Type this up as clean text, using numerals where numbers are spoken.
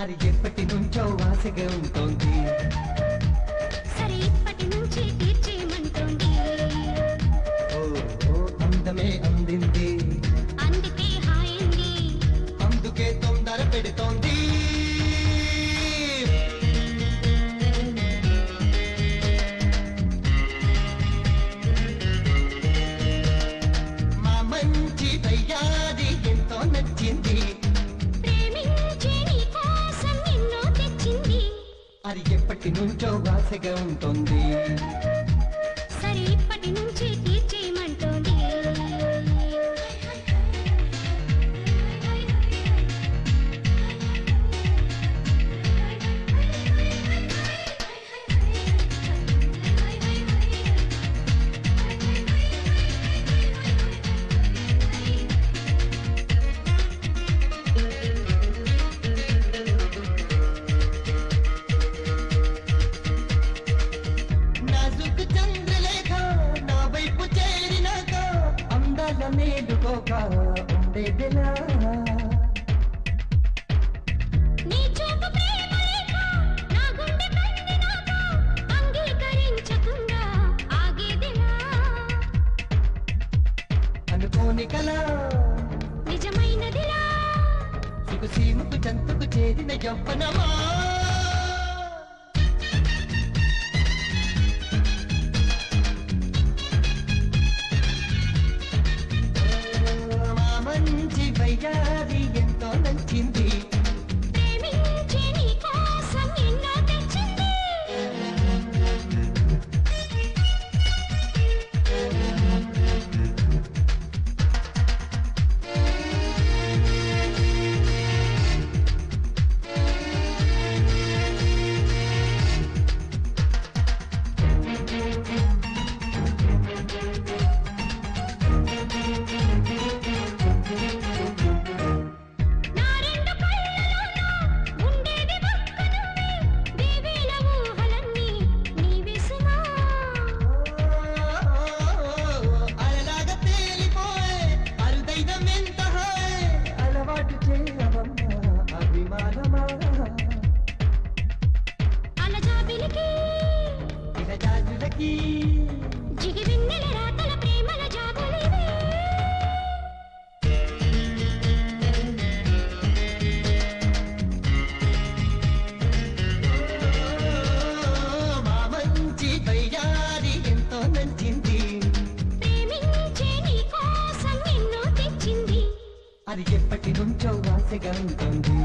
అది ఎప్పటి నుంచో ఆశగా ఉంటుంది. సరే ఇప్పటి నుంచి తీర్చేయమంటోంది. ఓ అందమే అందింది, అందుకే హాయింది, అందుకే తొందర పెడుతోంది. మా మంచి దయ్యాది ఎంతో నచ్చింది, ప్రేమించే నీ కోసం ఎన్నో తెచ్చింది. అది ఎప్పటి నుంచో ఆశగా ఉంటుంది. సరే ఇప్పటి నుంచి తీర్చేయమంటోంది. నాజుకు చంద్రలేఖ నా వైపు చేరినాక అందాల మేలుకోక ఉండేదిలా. నీ చూపు ప్రేమ లేఖ నా గుండె కందినాక అంగీకరించకుండా ఆగేదిలా. అనుకోని కల నిజమైనదిలా సుఖసీమకు చంతుకు చేరిన యవ్వనమా. మా మంచి వయ్యారి ఎంతో నచ్చింది, ప్రేమించే నీ కోసం ఎన్నో తెచ్చింది. నా రెండు కళ్ళలోనూ ఉండేది ఒక్క నువ్వే, దేవేల ఊహలన్నీ నీవే సుమా. అలలాగా తేలిపోయే అరుదైన మెంత హాయ్ అలవాటు చేయవమ్మా అభిమానమా. అలజాబిలికి ఇలజాజులకి జిగివెన్నెల రాతల ప్రేమల జాబులివే. మా మంచి వయ్యారి ఎంతో నచ్చింది, ప్రేమించే నీ కోసం ఎన్నో తెచ్చింది. అది ఎప్పటి నుంచో ఆశగా ఉంటుంది.